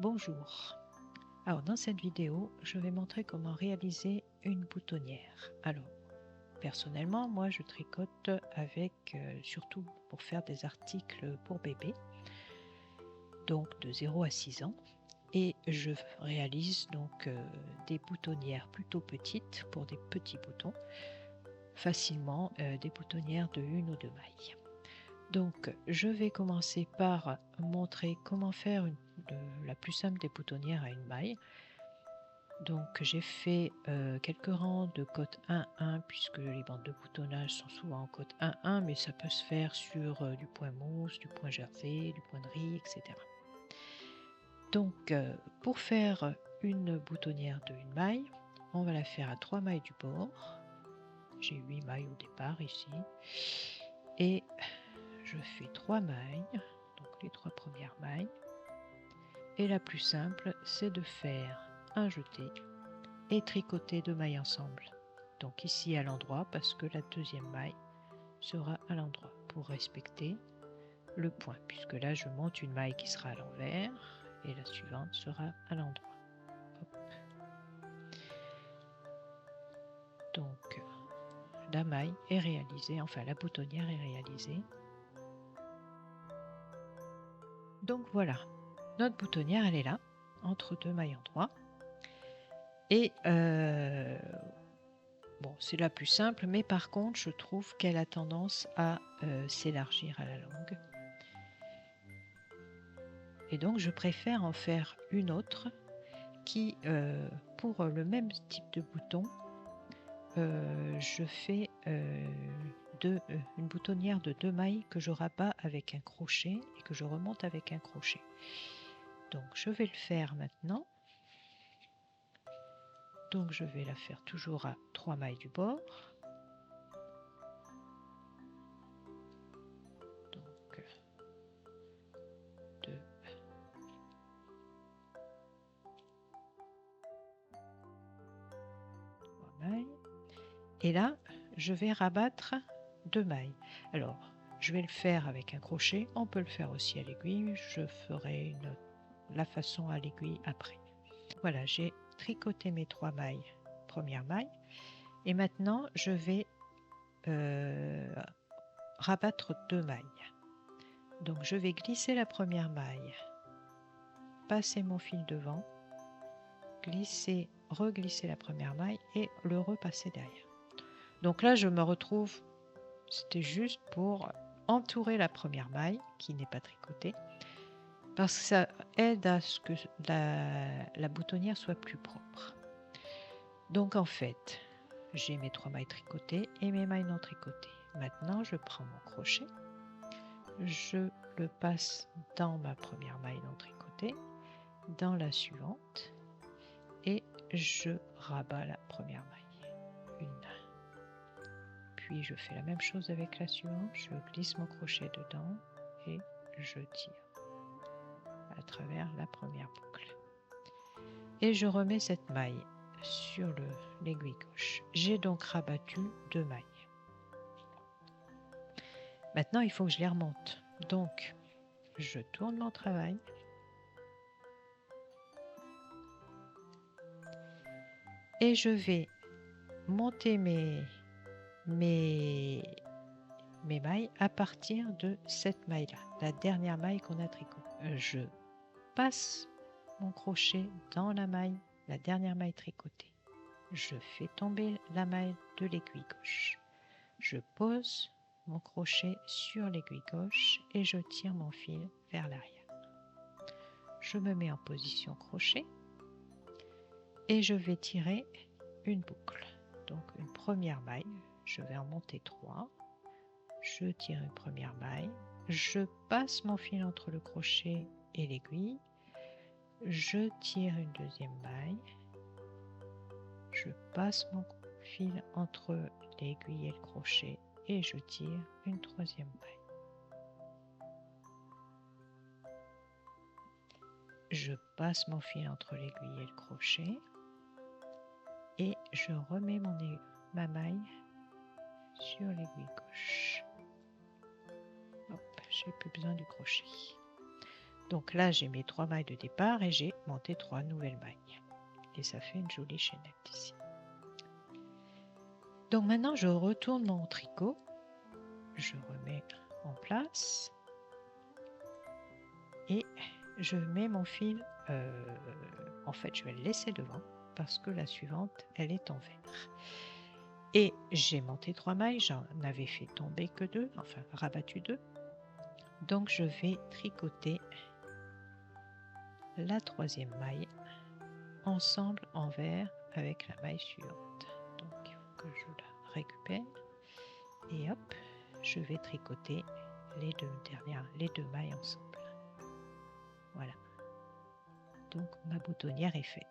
Bonjour. Alors dans cette vidéo, je vais montrer comment réaliser une boutonnière. Alors personnellement, moi je tricote avec surtout pour faire des articles pour bébés, donc de 0 à 6 ans. Et je réalise donc des boutonnières plutôt petites pour des petits boutons, facilement des boutonnières de 1 ou 2 mailles. Donc je vais commencer par montrer comment faire la plus simple des boutonnières à une maille. Donc j'ai fait quelques rangs de cote 1-1 puisque les bandes de boutonnage sont souvent en cote 1-1, mais ça peut se faire sur du point mousse, du point jersey, du point de riz, etc. Donc pour faire une boutonnière de 1 maille, on va la faire à 3 mailles du bord. J'ai 8 mailles au départ ici. Et je fais 3 mailles, donc les 3 premières mailles. Et la plus simple, c'est de faire un jeté et tricoter 2 mailles ensemble. Donc ici à l'endroit, parce que la deuxième maille sera à l'endroit pour respecter le point, puisque là je monte une maille qui sera à l'envers et la suivante sera à l'endroit. Donc la maille est réalisée, enfin la boutonnière est réalisée. Donc voilà, notre boutonnière elle est là, entre 2 mailles endroits. Et bon, c'est la plus simple, mais par contre je trouve qu'elle a tendance à s'élargir à la longue. Et donc je préfère en faire une autre qui, pour le même type de bouton, je fais une boutonnière de 2 mailles que je rabats avec un crochet et que je remonte avec un crochet. Donc je vais le faire maintenant. Donc je vais la faire toujours à 3 mailles du bord. Donc 2, mailles. Et là, je vais rabattre 2 mailles. Alors, je vais le faire avec un crochet. On peut le faire aussi à l'aiguille. Je ferai la façon à l'aiguille après. Voilà, j'ai tricoté mes 3 mailles, première maille. Et maintenant, je vais rabattre 2 mailles. Donc, je vais glisser la première maille, passer mon fil devant, glisser, reglisser la première maille et le repasser derrière. Donc là, je me retrouve, c'était juste pour entourer la première maille qui n'est pas tricotée, parce que ça aide à ce que la boutonnière soit plus propre. Donc en fait, j'ai mes 3 mailles tricotées et mes mailles non tricotées. Maintenant, je prends mon crochet, je le passe dans ma première maille non tricotée, dans la suivante, et je rabats la première maille. Puis je fais la même chose avec la suivante, je glisse mon crochet dedans et je tire à travers la première boucle. Et je remets cette maille sur l'aiguille gauche. J'ai donc rabattu 2 mailles. Maintenant, il faut que je les remonte. Donc, je tourne mon travail. Et je vais monter mes mailles à partir de cette maille-là, la dernière maille qu'on a tricotée. Je passe mon crochet dans la maille, la dernière maille tricotée. Je fais tomber la maille de l'aiguille gauche. Je pose mon crochet sur l'aiguille gauche et je tire mon fil vers l'arrière. Je me mets en position crochet et je vais tirer une boucle. Donc une première maille, je vais en monter 3. Je tire une première maille, je passe mon fil entre le crochet et l'aiguille, je tire une deuxième maille, je passe mon fil entre l'aiguille et le crochet et je tire une troisième maille. Je passe mon fil entre l'aiguille et le crochet et je remets ma maille sur l'aiguille gauche. Hop, j'ai plus besoin du crochet. Donc là, j'ai mes 3 mailles de départ et j'ai monté 3 nouvelles mailles. Et ça fait une jolie chaînette ici. Donc maintenant, je retourne mon tricot. Je remets en place. Et je mets mon fil, en fait, je vais le laisser devant parce que la suivante, elle est en vert. Et j'ai monté 3 mailles, j'en avais fait tomber que 2, enfin rabattu 2. Donc je vais tricoter la 3e maille ensemble en vert avec la maille suivante. Donc il faut que je la récupère et hop, je vais tricoter les deux mailles ensemble. Voilà. Donc ma boutonnière est faite.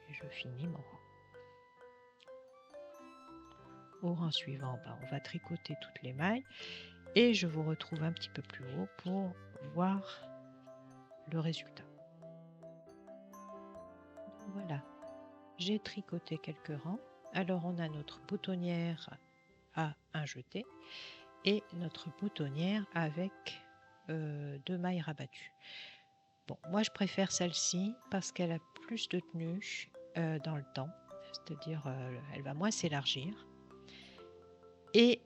Et je finis mon rang. Au rang suivant, on va tricoter toutes les mailles et je vous retrouve un petit peu plus haut pour voir le résultat. Voilà, j'ai tricoté quelques rangs. Alors on a notre boutonnière à un jeté et notre boutonnière avec 2 mailles rabattues. Bon, moi je préfère celle-ci parce qu'elle a plus de tenue dans le temps, c'est-à-dire elle va moins s'élargir. Et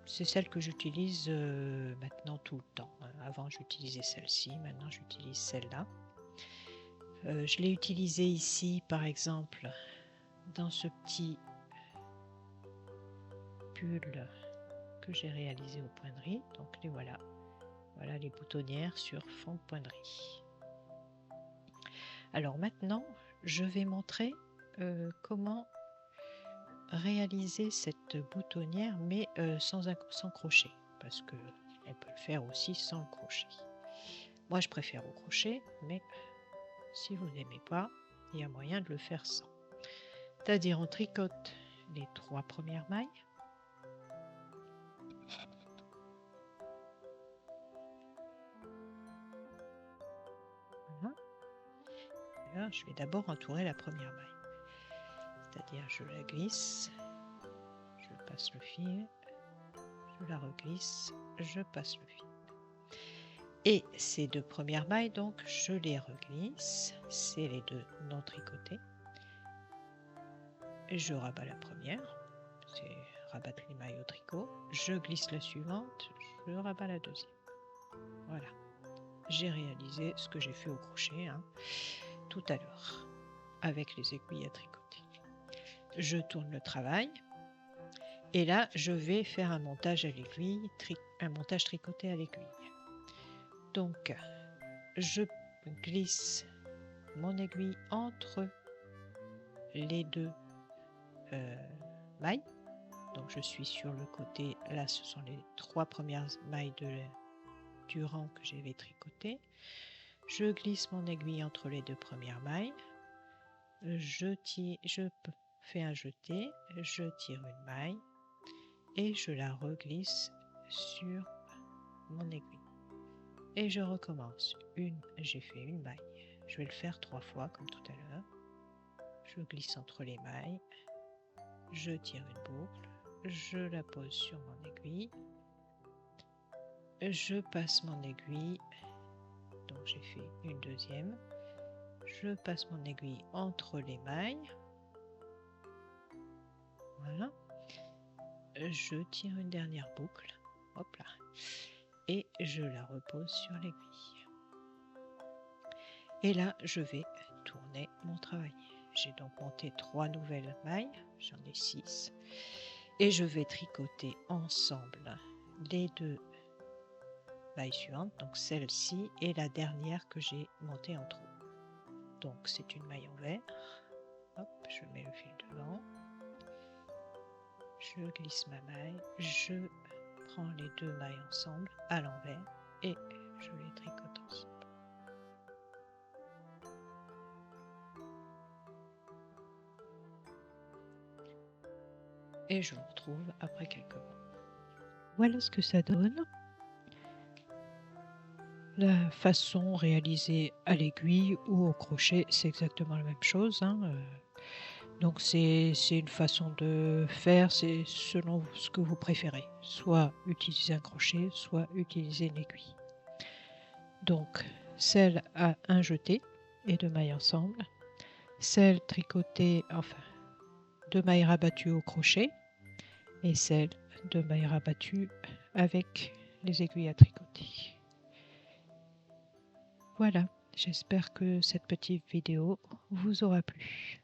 c'est celle que j'utilise maintenant tout le temps. Avant j'utilisais celle-ci, maintenant j'utilise celle-là. Je l'ai utilisée ici par exemple dans ce petit pull que j'ai réalisé au point de riz. Donc les voilà. Voilà les boutonnières sur fond de point de riz. Alors maintenant, je vais montrer comment réaliser cette boutonnière mais sans crochet parce que on peut le faire aussi sans le crochet. Moi je préfère au crochet, mais si vous n'aimez pas, il y a moyen de le faire sans. C'est-à-dire on tricote les 3 premières mailles. Voilà. Là, je vais d'abord entourer la première maille. C'est-à-dire je la glisse, je passe le fil, je la reglisse, je passe le fil. Et ces 2 premières mailles, donc, je les reglisse. C'est les 2 non tricotées. Et je rabats la première. C'est rabattre les mailles au tricot. Je glisse la suivante. Je rabats la deuxième. Voilà. J'ai réalisé ce que j'ai fait au crochet tout à l'heure avec les aiguilles à tricoter. Je tourne le travail. Et là, je vais faire un montage à l'aiguille, un montage tricoté à l'aiguille. Donc, je glisse mon aiguille entre les 2 mailles. Donc, je suis sur le côté. Là, ce sont les 3 premières mailles du rang que j'avais tricoté. Je glisse mon aiguille entre les 2 premières mailles. Je fais un jeté. Je tire une maille et je la reglisse sur mon aiguille. Et je recommence. J'ai fait une maille. Je vais le faire 3 fois comme tout à l'heure. Je glisse entre les mailles. Je tire une boucle. Je la pose sur mon aiguille. Je passe mon aiguille. Donc j'ai fait une deuxième. Je passe mon aiguille entre les mailles. Voilà. Je tire une dernière boucle. Hop là. Et je la repose sur l'aiguille. Et là, je vais tourner mon travail. J'ai donc monté 3 nouvelles mailles, j'en ai 6. Et je vais tricoter ensemble les 2 mailles suivantes, donc celle-ci et la dernière que j'ai montée en trou. Donc c'est une maille en vert. Hop, je mets le fil devant. Je glisse ma maille, je prends les 2 mailles ensemble à l'envers et je les tricote ensemble. Et je vous retrouve après quelques mois. Voilà ce que ça donne. La façon réalisée à l'aiguille ou au crochet, c'est exactement la même chose. Donc c'est une façon de faire, c'est selon ce que vous préférez. Soit utiliser un crochet, soit utiliser une aiguille. Donc celle à un jeté et 2 mailles ensemble. Celle tricotée, enfin 2 mailles rabattues au crochet et celle 2 mailles rabattues avec les aiguilles à tricoter. Voilà, j'espère que cette petite vidéo vous aura plu.